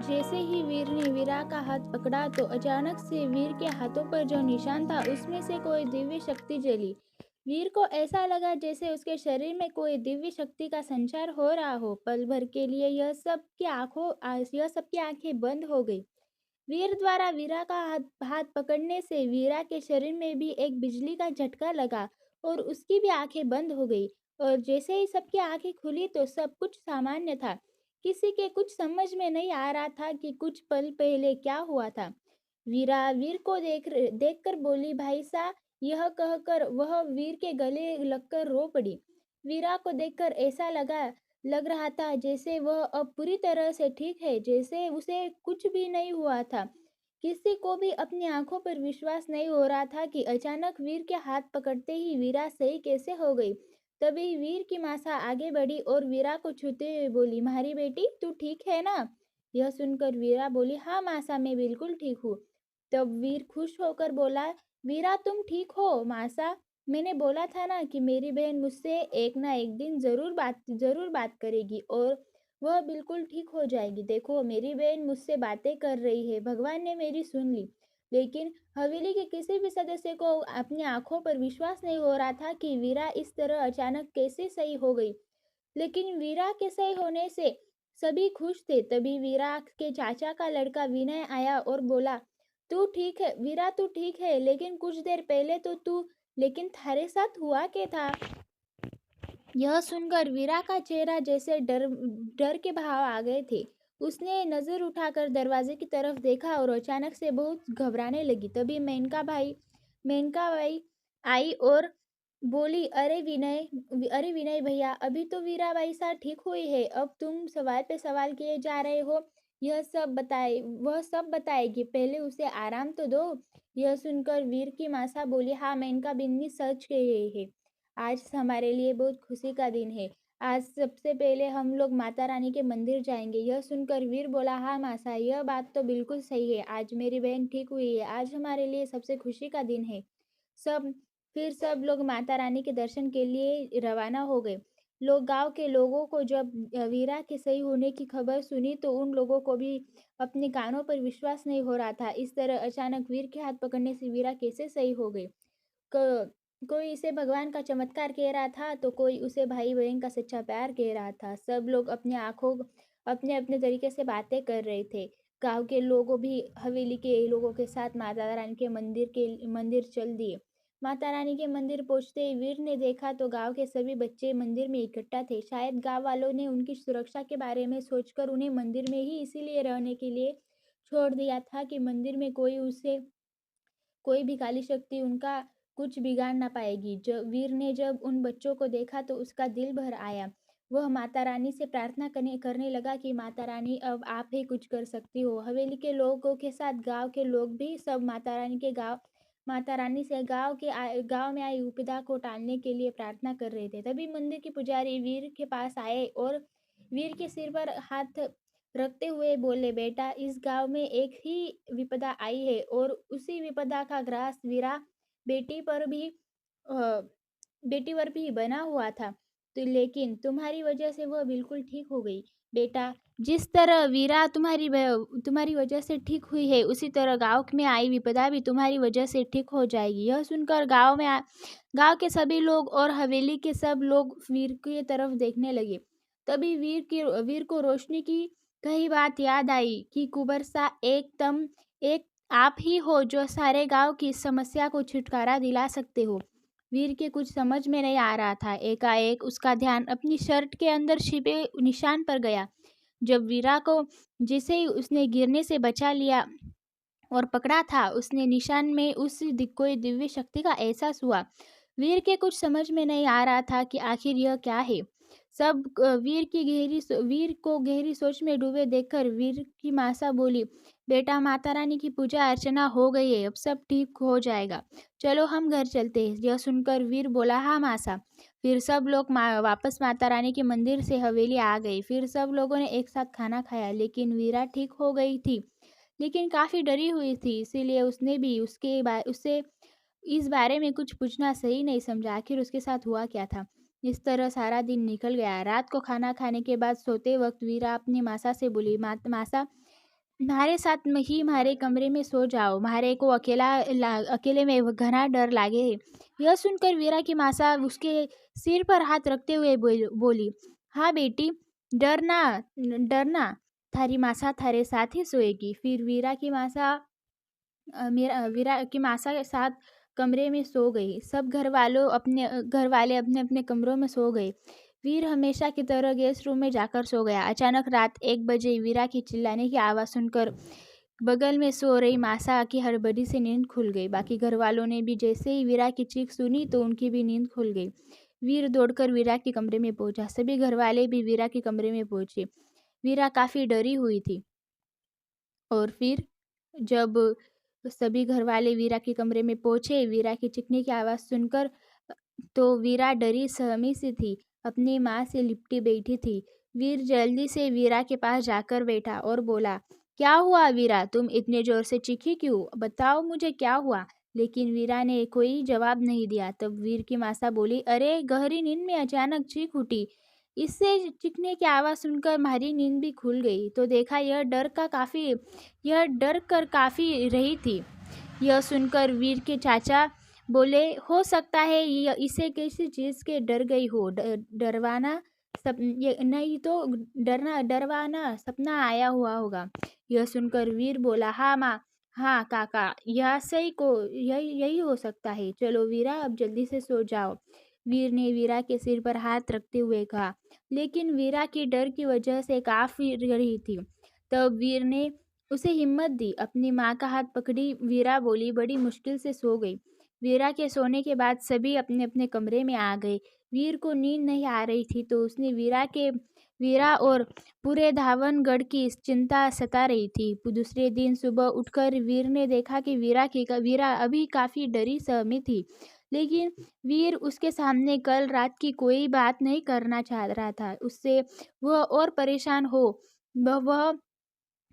जैसे ही वीर ने वीरा का हाथ पकड़ा तो अचानक से वीर के हाथों पर जो निशान था उसमें से कोई दिव्य शक्ति जली। वीर को ऐसा लगा जैसे उसके शरीर में कोई दिव्य शक्ति का संचार हो रहा हो। पल भर के लिए यह सबकी आंखें बंद हो गई। वीर द्वारा वीरा का हाथ पकड़ने से वीरा के शरीर में भी एक बिजली का झटका लगा और उसकी भी आंखें बंद हो गई। और जैसे ही सबकी आंखें खुली तो सब कुछ सामान्य था। किसी के कुछ समझ में नहीं आ रहा था कि कुछ पल पहले क्या हुआ था। वीरा वीर को देखकर बोली, भाई सा। यह कहकर वह वीर के गले लगकर रो पड़ी। वीरा को देखकर ऐसा लग रहा था जैसे वह अब पूरी तरह से ठीक है, जैसे उसे कुछ भी नहीं हुआ था। किसी को भी अपनी आंखों पर विश्वास नहीं हो रहा था कि अचानक वीर के हाथ पकड़ते ही वीरा सही कैसे हो गई। तभी वीर की मासा आगे बढ़ी और वीरा को छूते हुए बोली, मारी बेटी, तू ठीक है ना? यह सुनकर वीरा बोली, हाँ मासा, मैं बिल्कुल ठीक हूँ। तब वीर खुश होकर बोला, वीरा तुम ठीक हो मासा। मैंने बोला था ना कि मेरी बहन मुझसे एक ना एक दिन जरूर बात करेगी और वह बिल्कुल ठीक हो जाएगी। देखो, मेरी बहन मुझसे बातें कर रही है, भगवान ने मेरी सुन ली। लेकिन हवेली के किसी भी सदस्य को अपनी आंखों पर विश्वास नहीं हो रहा था कि वीरा इस तरह अचानक कैसे सही हो गई। लेकिन वीरा के सही होने से सभी खुश थे। तभी वीरा के चाचा का लड़का विनय आया और बोला, तू ठीक है वीरा, तू ठीक है, लेकिन कुछ देर पहले तो तू लेकिन थारे साथ हुआ क्या था? यह सुनकर वीरा का चेहरा जैसे डर डर के भाव आ गए थे। उसने नजर उठाकर दरवाजे की तरफ देखा और अचानक से बहुत घबराने लगी। तभी मेनका बाई आई और बोली, अरे विनय भैया, अभी तो वीरा बाई सा ठीक हुई है, अब तुम सवाल पे सवाल किए जा रहे हो। वह सब बताएगी, पहले उसे आराम तो दो। यह सुनकर वीर की मासा बोली, हाँ मेनका बिन्नी सच कही है। आज हमारे लिए बहुत खुशी का दिन है। आज सबसे पहले हम लोग माता रानी के मंदिर जाएंगे। यह सुनकर वीर बोला, हाँ मासा, यह बात तो बिल्कुल सही है। आज मेरी बहन ठीक हुई है, आज हमारे लिए सबसे खुशी का दिन है। सब फिर सब लोग माता रानी के दर्शन के लिए रवाना हो गए। गांव के लोगों को जब वीरा के सही होने की खबर सुनी तो उन लोगों को भी अपने कानों पर विश्वास नहीं हो रहा था। इस तरह अचानक वीर के हाथ पकड़ने से वीरा कैसे सही हो गई। क कोई इसे भगवान का चमत्कार कह रहा था तो कोई उसे भाई-बहन का सच्चा प्यार कह रहा था। सब लोग अपने-अपने तरीके से बातें कर रहे थे। गाँव के लोगों भी हवेली के लोगों के साथ माता रानी के मंदिर चल दिए। माता रानी के मंदिर पहुंचते ही वीर ने देखा तो गाँव के सभी बच्चे मंदिर में इकट्ठा थे। शायद गाँव वालों ने उनकी सुरक्षा के बारे में सोचकर उन्हें मंदिर में ही इसीलिए रहने के लिए छोड़ दिया था कि मंदिर में कोई भी काली शक्ति उनका कुछ बिगाड़ ना पाएगी। जब वीर ने जब उन बच्चों को देखा तो उसका दिल भर आया। वह माता रानी से प्रार्थना करने लगा कि माता रानी, अब आप ही कुछ कर सकती हो। हवेली के लोगों के साथ गांव के लोग भी सब माता रानी से गांव में आई विपदा को टालने के लिए प्रार्थना कर रहे थे। तभी मंदिर के पुजारी वीर के पास आए और वीर के सिर पर हाथ रखते हुए बोले, बेटा, इस गांव में एक ही विपदा आई है और उसी विपदा का ग्रास वीरा बेटी पर भी अ, बेटी पर भी बना हुआ था। तो लेकिन तुम्हारी वजह से वह बिल्कुल ठीक हो गई। बेटा, जिस तरह वीरा तुम्हारी वजह से ठीक हुई है, उसी तरह गांव में आई विपदा भी तुम्हारी वजह से ठीक हो जाएगी। यह सुनकर गांव के सभी लोग और हवेली के सब लोग वीर की तरफ देखने लगे। तभी वीर को रोशनी की कही बात याद आई कि कुबर सा एक आप ही हो जो सारे गांव की समस्या को छुटकारा दिला सकते हो। वीर के कुछ समझ में नहीं आ रहा था। एकाएक उसका ध्यान अपनी शर्ट के अंदर छिपे निशान पर गया। जब वीरा को जिसे ही उसने गिरने से बचा लिया और पकड़ा था, उसने निशान में कोई दिव्य शक्ति का एहसास हुआ। वीर के कुछ समझ में नहीं आ रहा था कि आखिर यह क्या है। वीर को गहरी सोच में डूबे देखकर वीर की मासा बोली, बेटा, माता रानी की पूजा अर्चना हो गई है, अब सब ठीक हो जाएगा। चलो हम घर चलते हैं। यह सुनकर वीर बोला, हाँ मासा। फिर सब लोग वापस माता रानी के मंदिर से हवेली आ गए। फिर सब लोगों ने एक साथ खाना खाया। लेकिन वीरा ठीक हो गई थी, लेकिन काफ़ी डरी हुई थी, इसीलिए उसने भी उससे इस बारे में कुछ पूछना सही नहीं समझा। आखिर उसके साथ हुआ क्या था। इस तरह सारा दिन निकल गया। रात को खाना खाने के बाद सोते वक्त वीरा अपनी मासा से बोली, मासा, म्हारे साथ में ही म्हारे कमरे में सो जाओ, म्हारे को अकेले में वो घना डर लागे है। यह सुनकर वीरा की मासा उसके सिर पर हाथ रखते हुए बोली, हाँ बेटी, डरना डरना, थारी मासा थारे साथ ही सोएगी। फिर वीरा की मासा के साथ कमरे में सो गई। सब घर वाले अपने अपने कमरों में सो गए। वीर हमेशा की तरह गेस्ट रूम में जाकर सो गया। अचानक रात 1 बजे वीरा की चिल्लाने की आवाज़ सुनकर बगल में सो रही मासा की हड़बड़ी से नींद खुल गई। बाकी घर वालों ने भी जैसे ही वीरा की चीख सुनी तो उनकी भी नींद खुल गई। वीर दौड़कर वीरा के कमरे में पहुंचा। सभी घर वाले भी वीरा के कमरे में पहुंचे। वीरा काफ़ी डरी हुई थी। और फिर जब सभी घरवाले वीरा के कमरे में पहुंचे, वीरा की चीखने की आवाज़ सुनकर, तो वीरा डरी सहमी सी थी, अपनी माँ से लिपटी बैठी थी। वीर जल्दी से वीरा के पास जाकर बैठा और बोला, क्या हुआ वीरा, तुम इतने जोर से चीखी क्यों? बताओ मुझे क्या हुआ? लेकिन वीरा ने कोई जवाब नहीं दिया। तब वीर की मासा बोली, अरे गहरी नींद में अचानक चीख उठी। इससे चीखने की आवाज़ सुनकर हमारी नींद भी खुल गई, तो देखा यह डर कर काफ़ी रही थी। यह सुनकर वीर के चाचा बोले, हो सकता है इसे किसी चीज़ के डर गई हो, डरवाना ये नहीं तो डरवाना सपना आया हुआ होगा। यह सुनकर वीर बोला, हाँ माँ, हाँ काका, यही यही हो सकता है। चलो वीरा, अब जल्दी से सो जाओ। वीर ने वीरा के सिर पर हाथ रखते हुए कहा। लेकिन वीरा की डर की वजह से काफ़ी रही थी। तब वीर ने उसे हिम्मत दी, अपनी माँ का हाथ पकड़ी। वीरा बोली, बड़ी मुश्किल से सो गई। वीरा के सोने के बाद सभी अपने अपने कमरे में आ गए। वीर को नींद नहीं आ रही थी, तो उसने वीरा और पूरे धावनगढ़ की चिंता सता रही थी। दूसरे दिन सुबह उठकर वीर ने देखा कि वीरा अभी काफ़ी डरी सहमी थी। लेकिन वीर उसके सामने कल रात की कोई बात नहीं करना चाह रहा था। उससे वह और परेशान हो, वह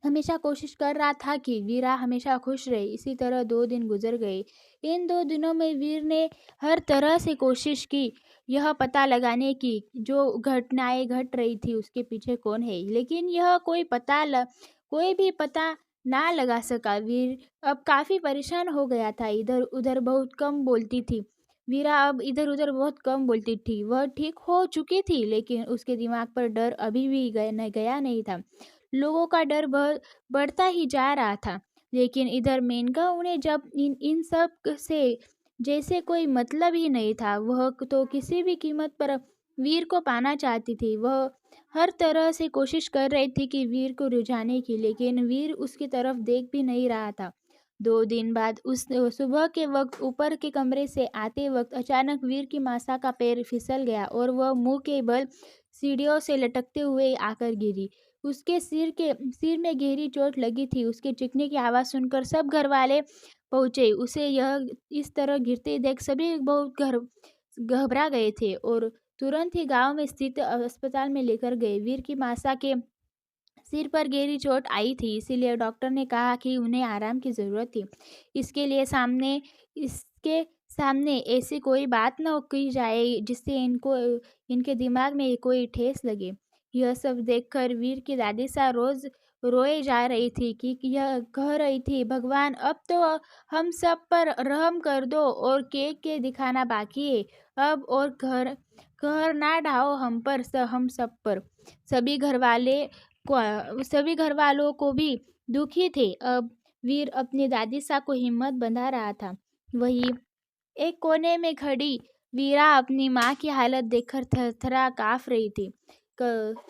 हमेशा कोशिश कर रहा था कि वीरा हमेशा खुश रहे। इसी तरह 2 दिन गुजर गए। इन 2 दिनों में वीर ने हर तरह से कोशिश की यह पता लगाने की जो घटनाएं घट रही थी उसके पीछे कौन है, लेकिन कोई भी पता ना लगा सका। वीर अब काफ़ी परेशान हो गया था। इधर उधर बहुत कम बोलती थी। वीरा अब इधर उधर बहुत कम बोलती थी। वह ठीक हो चुकी थी, लेकिन उसके दिमाग पर डर अभी भी गया नहीं था। लोगों का डर बढ़ता ही जा रहा था। लेकिन इधर मेनका उन्हें जब इन सब से जैसे कोई मतलब ही नहीं था। वह तो किसी भी कीमत पर वीर को पाना चाहती थी। वह हर तरह से कोशिश कर रही थी कि वीर को रुझाने की, लेकिन वीर उसकी तरफ देख भी नहीं रहा था। 2 दिन बाद उस सुबह के वक्त ऊपर के कमरे से आते वक्त अचानक वीर की मासा का पैर फिसल गया और वह मुंह के बल सीढ़ियों से लटकते हुए आकर गिरी। उसके सिर में गहरी चोट लगी थी। उसके चीखने की आवाज़ सुनकर सब घरवाले पहुंचे। उसे यह इस तरह गिरते देख सभी बहुत घबरा गए थे और तुरंत ही गांव में स्थित अस्पताल में लेकर गए। वीर की मासा के सिर पर गहरी चोट आई थी, इसीलिए डॉक्टर ने कहा कि उन्हें आराम की ज़रूरत थी। इसके सामने ऐसी कोई बात न की जाए जिससे इनके दिमाग में कोई ठेस लगे। यह सब देखकर वीर की दादी सा रोज रोए जा रही थी कि यह कह रही थी, भगवान अब तो हम सब पर रहम कर दो और के दिखाना बाकी है। अब और कहर ना ढाओ हम सब पर। सभी घरवाले सभी घर वालों को भी दुखी थे। अब वीर अपनी दादी सा को हिम्मत बंधा रहा था। वही एक कोने में खड़ी वीरा अपनी माँ की हालत देखकर थरथरा काँप रही थी।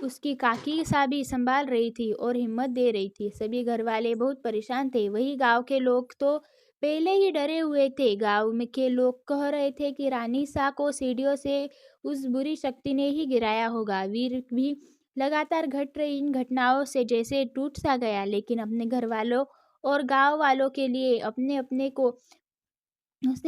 उसकी काकी सा भी संभाल रही थी और हिम्मत दे रही थी। सभी घर वाले बहुत परेशान थे। वही गांव के लोग तो पहले ही डरे हुए थे। गांव में के लोग कह रहे थे कि रानी सा को सीढ़ियों से उस बुरी शक्ति ने ही गिराया होगा। वीर भी लगातार घट रही इन घटनाओं से जैसे टूट सा गया, लेकिन अपने घर वालों और गांव वालों के लिए उसने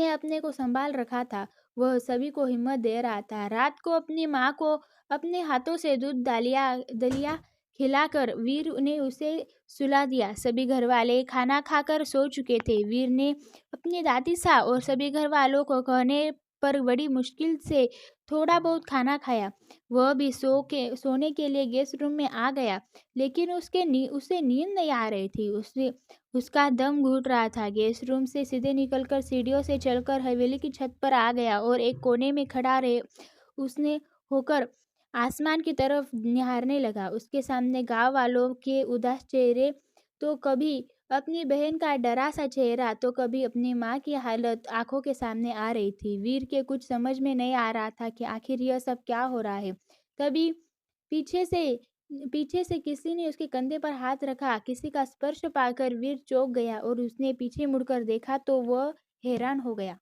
अपने को संभाल रखा था। वह सभी को हिम्मत दे रहा था। रात को अपनी माँ को अपने हाथों से दूध दलिया खिलाकर वीर ने उसे सुला दिया। सभी घर वाले खाना खाकर सो चुके थे। वीर ने अपनी दादी सा और सभी घर वालों को कहने पर बड़ी मुश्किल से थोड़ा बहुत खाना खाया। वह भी सोने के लिए गेस्ट रूम में आ गया, लेकिन उसे नींद नहीं आ रही थी। उसका दम घुट रहा था। गेस्ट रूम से सीधे निकलकर सीढ़ियों से चलकर हवेली की छत पर आ गया और एक कोने में खड़ा रहे उसने होकर आसमान की तरफ निहारने लगा। उसके सामने गांव वालों के उदास चेहरे, तो कभी अपनी बहन का डरा सा चेहरा, तो कभी अपनी माँ की हालत आंखों के सामने आ रही थी। वीर के कुछ समझ में नहीं आ रहा था कि आखिर यह सब क्या हो रहा है। तभी पीछे से पीछे से किसी ने उसके कंधे पर हाथ रखा। किसी का स्पर्श पाकर वीर चौंक गया और उसने पीछे मुड़कर देखा तो वह हैरान हो गया।